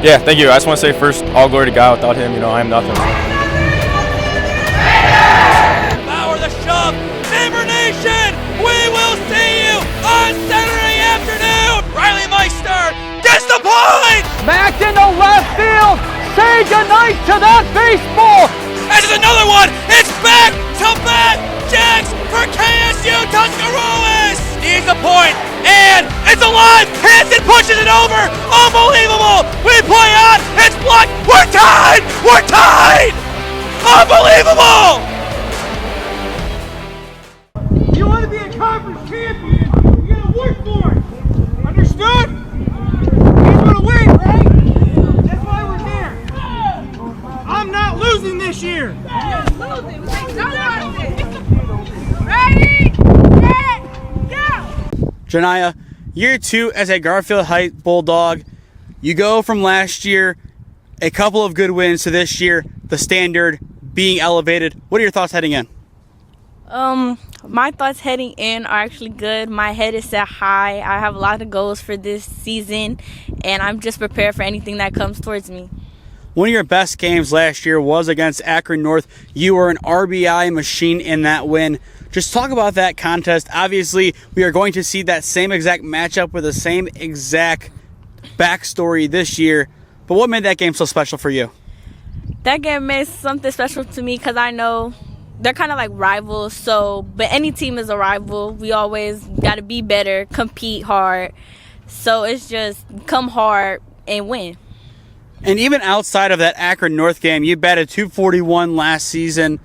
Yeah, thank you. I just want to say first, all glory to God. Without him, I am nothing. Power the shove. Neighbor Nation, we will see you on Saturday afternoon. Riley Meister gets the point. Back into left field. Say goodnight to that baseball. This is another one. It's back to back Jacks for KSU Tuscarawas. Needs a point, and it's alive. Hanson pushes it over. Unbelievable. We play on. It's blocked. We're tied. We're tied. Unbelievable. You want to be a conference champion, you gotta work for it. Understood? He's gonna win, right? That's why we're here. I'm not losing this year. Ready, set, go! Janiyah, year 2 as a Garfield Heights Bulldog. You go from last year, a couple of good wins, to this year, the standard being elevated. What are your thoughts heading in? My thoughts heading in are actually good. My head is set high. I have a lot of goals for this season, and I'm just prepared for anything that comes towards me. One of your best games last year was against Akron North. You were an RBI machine in that win. Just talk about that contest. Obviously, we are going to see that same exact matchup with the same exact backstory this year. But what made that game so special for you? That game made something special to me because I know they're kind of like rivals. But any team is a rival. We always got to be better, compete hard. So it's just come hard and win. And even outside of that Akron North game, you batted .241 last season.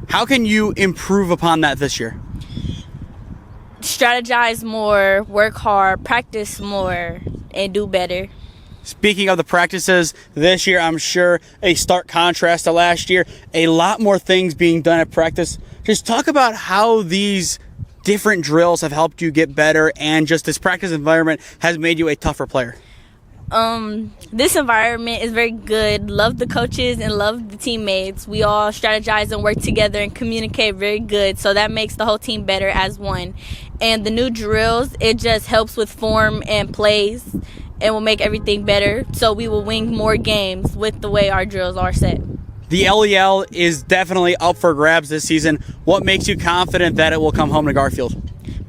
How can you improve upon that this year? Strategize more, work hard, practice more, and do better. Speaking of the practices this year, I'm sure a stark contrast to last year. A lot more things being done at practice. Just talk about how these different drills have helped you get better, and just this practice environment has made you a tougher player. This environment is very good. Love the coaches and love the teammates. We all strategize and work together and communicate very good, so that makes the whole team better as one. And the new drills, it just helps with form and plays and will make everything better, so we will win more games with the way our drills are set. The LEL is definitely up for grabs this season. What makes you confident that it will come home to Garfield?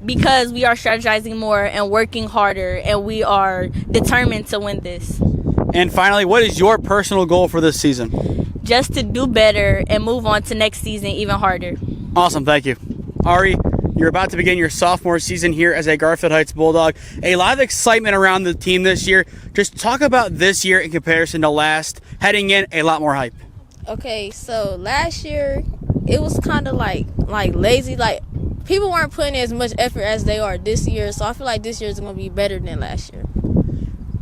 Because we are strategizing more and working harder, and we are determined to win this. And finally, what is your personal goal for this season? Just to do better and move on to next season even harder. Awesome, thank you. Ari, you're about to begin your sophomore season here as a Garfield Heights Bulldog. A lot of excitement around the team this year. Just talk about this year in comparison to last. Heading in, a lot more hype. Okay, so last year, it was kind of like lazy. Like, people weren't putting as much effort as they are this year, so I feel like this year is going to be better than last year.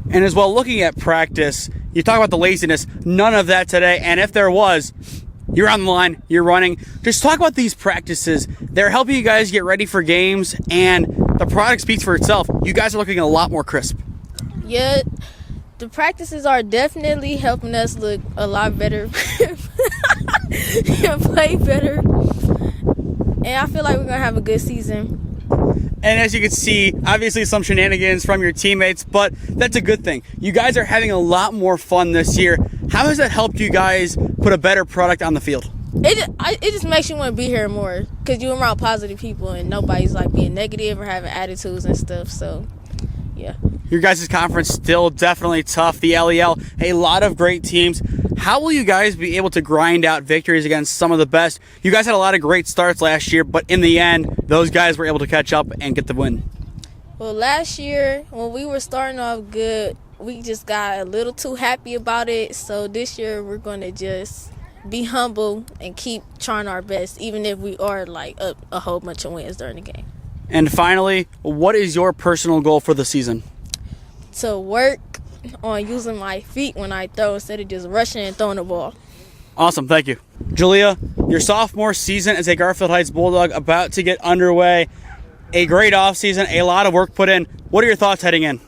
And as well, looking at practice, you talk about the laziness. None of that today, and if there was, you're on the line, you're running. Just talk about these practices. They're helping you guys get ready for games, and the product speaks for itself. You guys are looking a lot more crisp. Yeah, the practices are definitely helping us look a lot better and play better. And I feel like we're going to have a good season. And as you can see, obviously some shenanigans from your teammates, but that's a good thing. You guys are having a lot more fun this year. How has that helped you guys put a better product on the field? It just makes you want to be here more because you're around positive people and nobody's like being negative or having attitudes and stuff. So, yeah. Your guys' conference still definitely tough. The LEL, a lot of great teams. How will you guys be able to grind out victories against some of the best? You guys had a lot of great starts last year, but in the end, those guys were able to catch up and get the win. Well, last year, when we were starting off good, we just got a little too happy about it. So this year, we're going to just be humble and keep trying our best, even if we are like up a whole bunch of wins during the game. And finally, what is your personal goal for the season? To work on using my feet when I throw instead of just rushing and throwing the ball. Awesome, thank you. Julia, your sophomore season as a Garfield Heights Bulldog about to get underway. A great offseason, a lot of work put in. What are your thoughts heading in?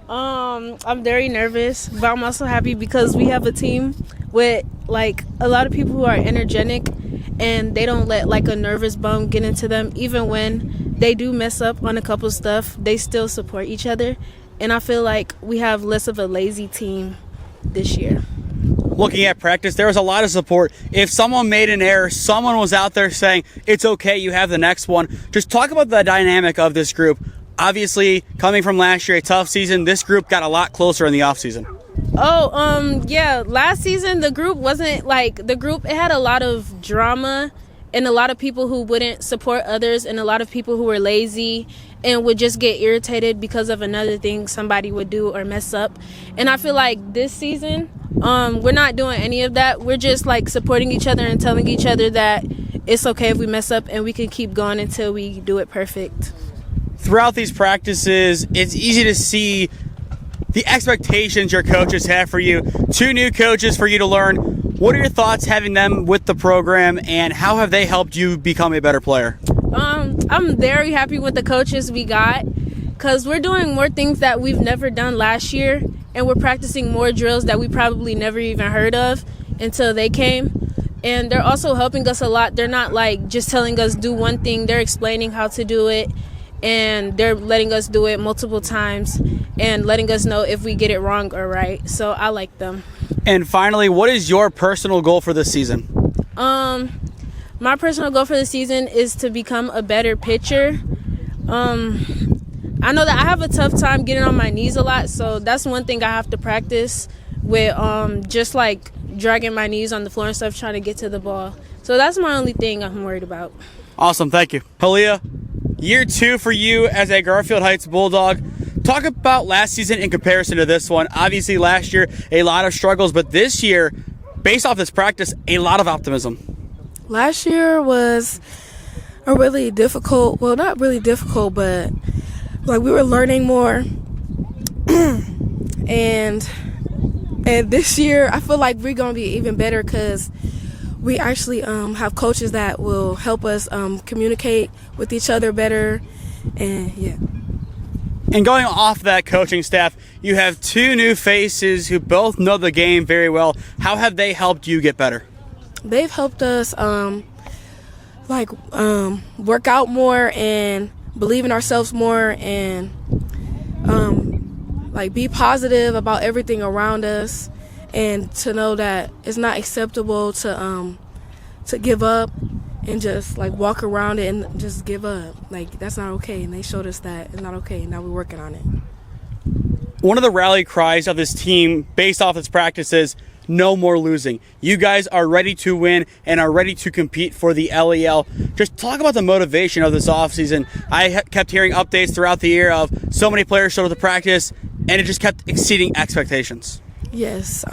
I'm very nervous, but I'm also happy because we have a team with like a lot of people who are energetic and they don't let like a nervous bum get into them. Even when they do mess up on a couple stuff, they still support each other. And I feel like we have less of a lazy team this year. Looking at practice, there was a lot of support. If someone made an error, someone was out there saying, it's okay, you have the next one. Just talk about the dynamic of this group. Obviously, coming from last year, a tough season, this group got a lot closer in the offseason. Yeah, last season the group wasn't like it had a lot of drama and a lot of people who wouldn't support others and a lot of people who were lazy and would just get irritated because of another thing somebody would do or mess up. And I feel like this season, we're not doing any of that. We're just like supporting each other and telling each other that it's okay if we mess up and we can keep going until we do it perfect. Throughout these practices, it's easy to see the expectations your coaches have for you. 2 new coaches for you to learn. What are your thoughts having them with the program, and how have they helped you become a better player? I'm very happy with the coaches we got because we're doing more things that we've never done last year, and we're practicing more drills that we probably never even heard of until they came. And they're also helping us a lot. They're not like just telling us do one thing. They're explaining how to do it, and they're letting us do it multiple times and letting us know if we get it wrong or right. So I like them. And finally, what is your personal goal for this season? My personal goal for the season is to become a better pitcher. I know that I have a tough time getting on my knees a lot, so that's one thing I have to practice with, just like dragging my knees on the floor and stuff, trying to get to the ball. So that's my only thing I'm worried about. Awesome, thank you. Halia, year 2 for you as a Garfield Heights Bulldog. Talk about last season in comparison to this one. Obviously last year, a lot of struggles, but this year, based off this practice, a lot of optimism. Last year was a really difficult, well, not really difficult, but like we were learning more. and this year, I feel like we're going to be even better because we actually have coaches that will help us communicate with each other better. And yeah. And going off that coaching staff, you have 2 new faces who both know the game very well. How have they helped you get better? They've helped us work out more and believe in ourselves more and be positive about everything around us, and to know that it's not acceptable to give up and just like walk around it and just give up. Like, that's not okay, and they showed us that it's not okay. Now we're working on it. One of the rally cries of this team based off its practice is no more losing. You guys are ready to win and are ready to compete for the LEL. Just talk about the motivation of this offseason. I kept hearing updates throughout the year of so many players showed up to practice, and it just kept exceeding expectations. Yes.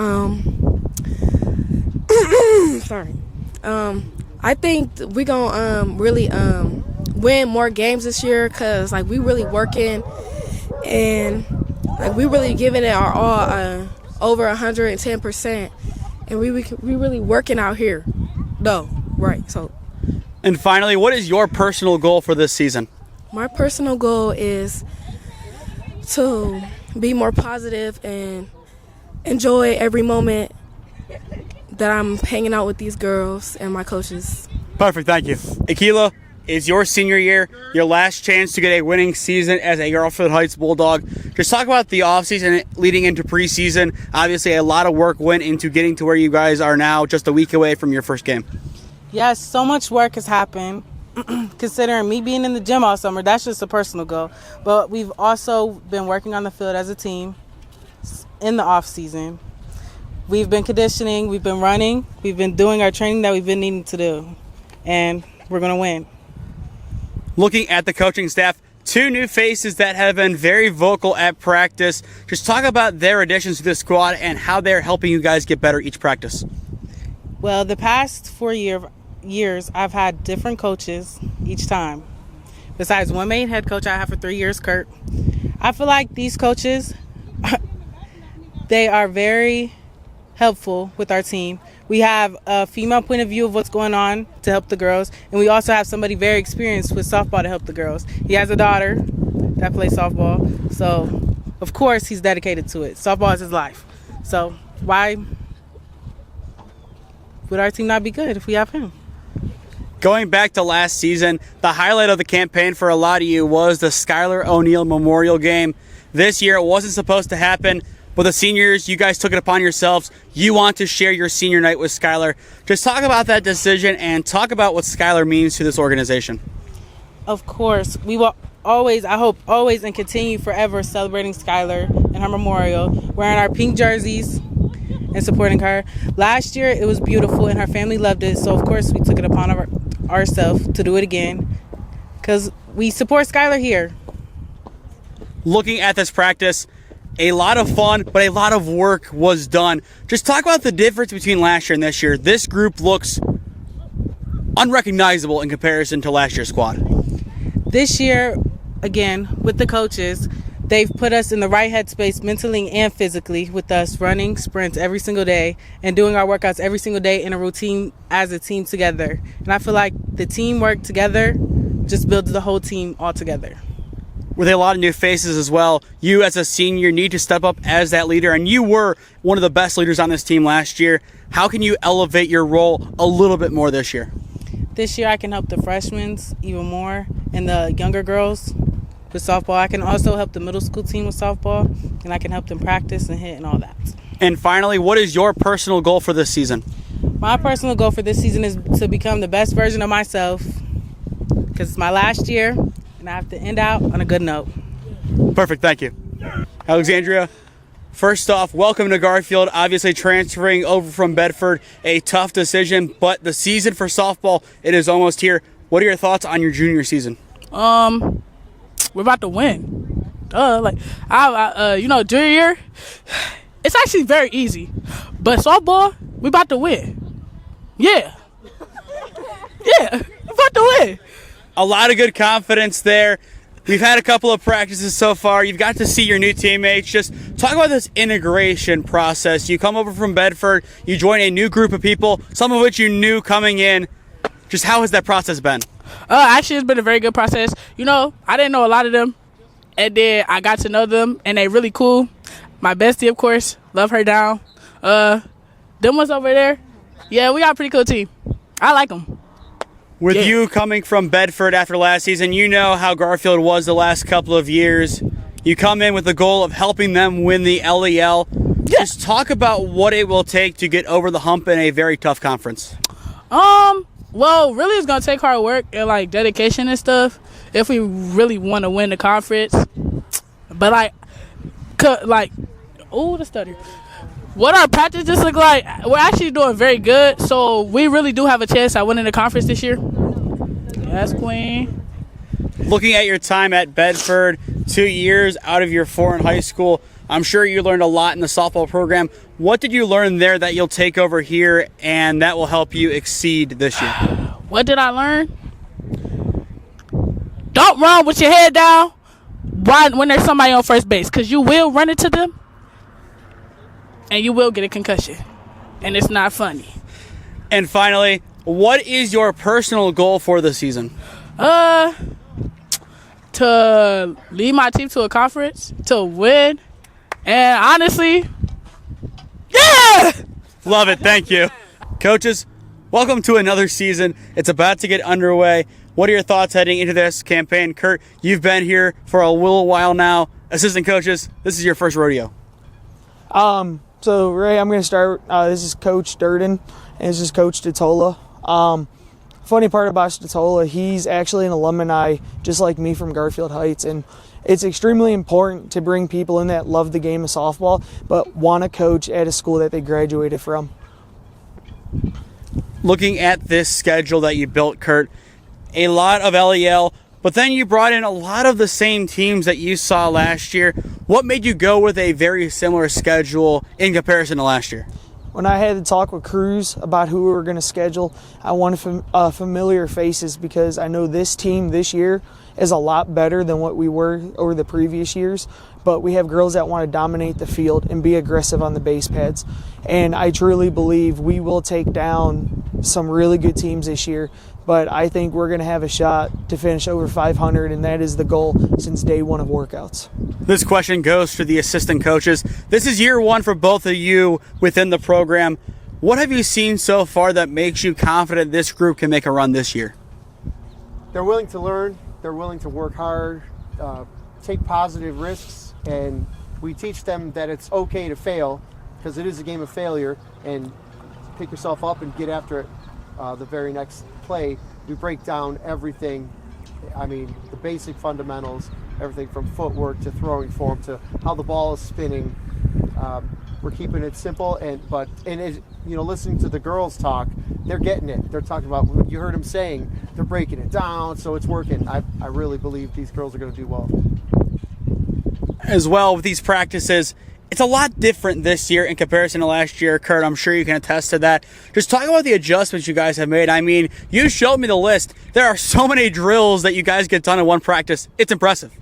Sorry. I think we're going to really win more games this year because like we really working and like we really giving it our all, over 110%, and we really working out here though, right? So, and finally, what is your personal goal for this season? My personal goal is to be more positive and enjoy every moment that I'm hanging out with these girls and my coaches. Perfect, thank you. Akila, it's your senior year, your last chance to get a winning season as a Garfield Heights Bulldog. Just talk about the offseason leading into preseason. Obviously, a lot of work went into getting to where you guys are now, just a week away from your first game. Yes, so much work has happened. Considering me being in the gym all summer, that's just a personal goal. But we've also been working on the field as a team in the off season. We've been conditioning, we've been running, we've been doing our training that we've been needing to do, and we're going to win. Looking at the coaching staff, 2 new faces that have been very vocal at practice. Just talk about their additions to the squad and how they're helping you guys get better each practice. Well, the past 4 years, I've had different coaches each time. Besides one main head coach I have for 3 years, Kurt. I feel like these coaches, they are very helpful with our team. We have a female point of view of what's going on to help the girls, and we also have somebody very experienced with softball to help the girls. He has a daughter that plays softball, so of course he's dedicated to it. Softball is his life. So why would our team not be good if we have him? Going back to last season, the highlight of the campaign for a lot of you was the Skylar O'Neal Memorial Game. This year it wasn't supposed to happen, But the seniors, you guys took it upon yourselves. You want to share your senior night with Skylar. Just talk about that decision and talk about what Skylar means to this organization. Of course, we will always, I hope, always and continue forever celebrating Skylar and her memorial, wearing our pink jerseys and supporting her. Last year, it was beautiful and her family loved it. So, of course, we took it upon ourselves to do it again because we support Skylar here. Looking at this practice, a lot of fun, but a lot of work was done. Just talk about the difference between last year and this year. This group looks unrecognizable in comparison to last year's squad. This year, again, with the coaches, they've put us in the right headspace mentally and physically with us running sprints every single day and doing our workouts every single day in a routine as a team together. And I feel like the teamwork together just builds the whole team all together. With a lot of new faces as well, you as a senior need to step up as that leader, and you were one of the best leaders on this team last year. How can you elevate your role a little bit more this year? This year I can help the freshmen even more and the younger girls with softball. I can also help the middle school team with softball, and I can help them practice and hit and all that. And finally, what is your personal goal for this season? My personal goal for this season is to become the best version of myself because it's my last year and I have to end out on a good note. Perfect, thank you. Alexandria, first off, welcome to Garfield. Obviously transferring over from Bedford, a tough decision, but the season for softball, it is almost here. What are your thoughts on your junior season? We're about to win. Junior year, it's actually very easy. But softball, we about to win. Yeah. Yeah, we about to win. A lot of good confidence there. We've had a couple of practices so far. You've got to see your new teammates. Just talk about this integration process. You come over from Bedford, you join a new group of people, some of which you knew coming in. Just how has that process been? Actually, it's been a very good process. You know, I didn't know a lot of them, and then I got to know them, and they really cool. My bestie, of course, love her down. Them ones over there, yeah, we got a pretty cool team. I like them. With you coming from Bedford after last season, you know how Garfield was the last couple of years. You come in with the goal of helping them win the LEL. Yeah. Just talk about what it will take to get over the hump in a very tough conference. Well, really it's going to take hard work and, like, dedication and stuff if we really want to win the conference. But, the stutter. What our practices look like, we're actually doing very good, so we really do have a chance at winning the conference this year. Yes, Queen. Looking at your time at Bedford, 2 years out of your 4 in high school, I'm sure you learned a lot in the softball program. What did you learn there that you'll take over here and that will help you exceed this year? What did I learn? Don't run with your head down when there's somebody on first base, because you will run into them and you will get a concussion, and it's not funny. And finally, what is your personal goal for the season? To lead my team to a conference, to win, and honestly, yeah! Love it, thank you. Coaches, welcome to another season. It's about to get underway. What are your thoughts heading into this campaign? Kurt, you've been here for a little while now. Assistant coaches, this is your first rodeo. So, Ray, I'm going to start. This is Coach Durden, and this is Coach Totola. Funny part about Totola, he's actually an alumni just like me from Garfield Heights, and it's extremely important to bring people in that love the game of softball but want to coach at a school that they graduated from. Looking at this schedule that you built, Kurt, a lot of LEL, but then you brought in a lot of the same teams that you saw last year. What made you go with a very similar schedule in comparison to last year? When I had to talk with Cruz about who we were going to schedule, I wanted familiar faces because I know this team this year is a lot better than what we were over the previous years. But we have girls that want to dominate the field and be aggressive on the base pads. And I truly believe we will take down some really good teams this year. But I think we're going to have a shot to finish over 500, and that is the goal since day one of workouts. This question goes to the assistant coaches. This is year one for both of you within the program. What have you seen so far that makes you confident this group can make a run this year? They're willing to learn. They're willing to work hard, take positive risks, and we teach them that it's okay to fail, because it is a game of failure, and pick yourself up and get after it the very next play. We break down everything. I mean, the basic fundamentals, everything from footwork to throwing form to how the ball is spinning. We're keeping it simple, and listening to the girls talk, they're getting it. They're talking about what you heard them saying. They're breaking it down, so it's working. I really believe these girls are going to do well. As well, with these practices, it's a lot different this year in comparison to last year. Kurt, I'm sure you can attest to that. Just talk about the adjustments you guys have made. I mean, you showed me the list. There are so many drills that you guys get done in one practice. It's impressive.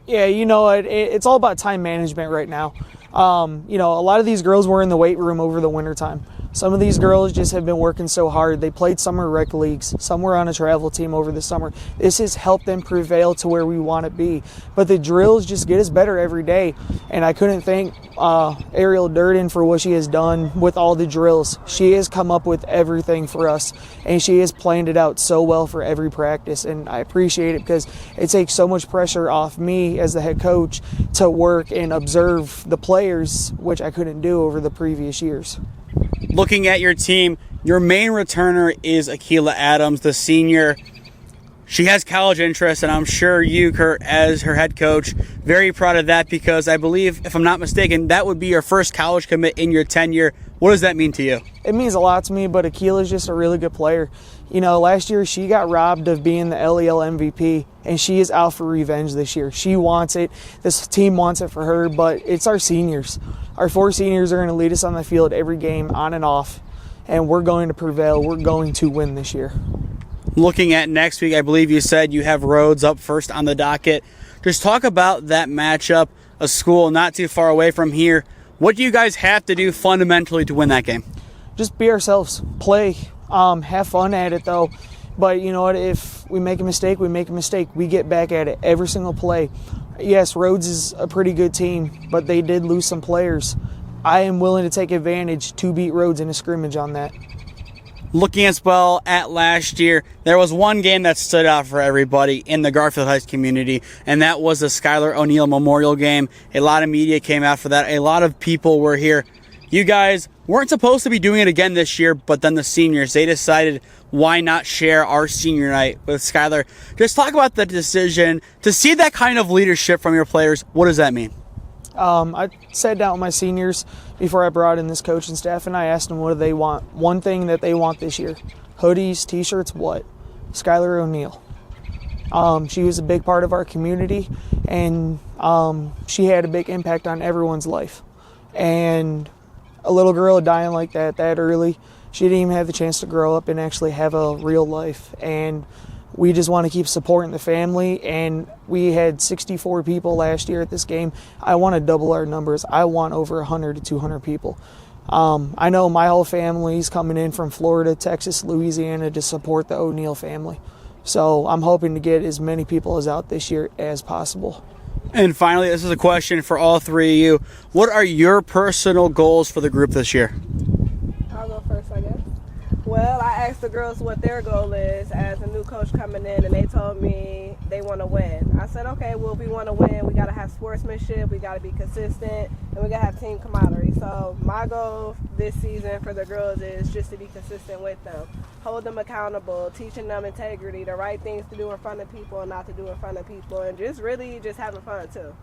Yeah, it's all about time management right now. A lot of these girls were in the weight room over the wintertime. Some of these girls just have been working so hard. They played summer rec leagues. Some were on a travel team over the summer. This has helped them prevail to where we want to be. But the drills just get us better every day. And I couldn't thank Ariel Durden for what she has done with all the drills. She has come up with everything for us, and she has planned it out so well for every practice. And I appreciate it because it takes so much pressure off me as the head coach to work and observe the players, which I couldn't do over the previous years. Looking at your team, your main returner is Akila Adams, the senior. She has college interest, and I'm sure you, Kurt, as her head coach, very proud of that because I believe, if I'm not mistaken, that would be your first college commit in your tenure. What does that mean to you? It means a lot to me, but Akila's just a really good player. Last year she got robbed of being the LEL MVP, and she is out for revenge this year. She wants it. This team wants it for her, but it's our seniors. Our 4 seniors are going to lead us on the field every game, on and off, and we're going to prevail. We're going to win this year. Looking at next week, I believe you said you have Rhodes up first on the docket. Just talk about that matchup, a school not too far away from here. What do you guys have to do fundamentally to win that game? Just be ourselves, play, have fun at it though. But you know what, if we make a mistake, we make a mistake. We get back at it every single play. Yes, Rhodes is a pretty good team, but they did lose some players. I am willing to take advantage to beat Rhodes in a scrimmage on that. Looking as well at last year, there was one game that stood out for everybody in the Garfield Heights community, and that was the Skylar O'Neal Memorial Game. A lot of media came out for that. A lot of people were here. You guys weren't supposed to be doing it again this year, but then the seniors, they decided why not share our senior night with Skylar. Just talk about the decision to see that kind of leadership from your players. What does that mean? I sat down with my seniors before I brought in this coaching staff, and I asked them what do they want. One thing that they want this year: hoodies, t-shirts, what? Skylar O'Neal. She was a big part of our community, and she had a big impact on everyone's life. And a little girl dying like that early, she didn't even have the chance to grow up and actually have a real life. And we just want to keep supporting the family, and we had 64 people last year at this game. I want to double our numbers. I want over 100 to 200 people. I know my whole family's coming in from Florida, Texas, Louisiana to support the O'Neal family. So I'm hoping to get as many people as out this year as possible. And finally, this is a question for all three of you. What are your personal goals for the group this year? I'll go first, I guess. Well, I asked the girls what their goal is as a new coach coming in, and they told me they want to win. I said, okay, well, if we want to win, we got to have sportsmanship, we got to be consistent, and we got to have team camaraderie. So my goal this season for the girls is just to be consistent with them, hold them accountable, teaching them integrity, the right things to do in front of people and not to do in front of people, and just really just having fun too.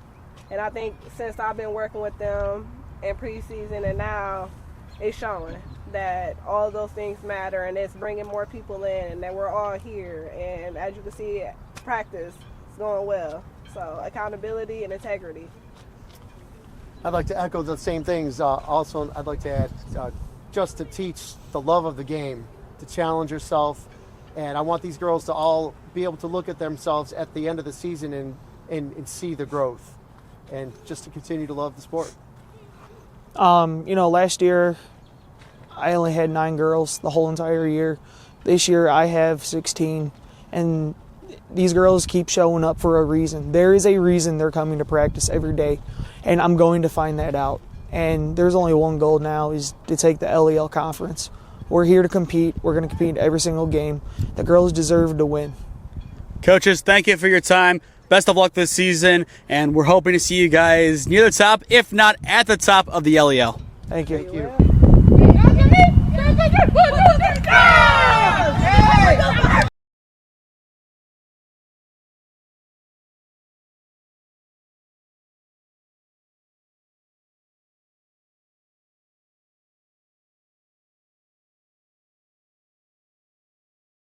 And I think since I've been working with them in preseason and now, it's showing that all of those things matter, and it's bringing more people in, and that we're all here. And as you can see, practice is going well. So accountability and integrity. I'd like to echo the same things. Also, I'd like to add just to teach the love of the game, to challenge yourself. And I want these girls to all be able to look at themselves at the end of the season and see the growth, and just to continue to love the sport. Last year I only had 9 girls the whole entire year. This year I have 16, and these girls keep showing up for a reason. There is a reason they're coming to practice every day, and I'm going to find that out. And there's only one goal now, is to take the LEL conference. We're here to compete. We're going to compete every single game. The girls deserve to win. Coaches, thank you for your time. Best of luck this season, and we're hoping to see you guys near the top, if not at the top of the LEL. Thank you. Thank you.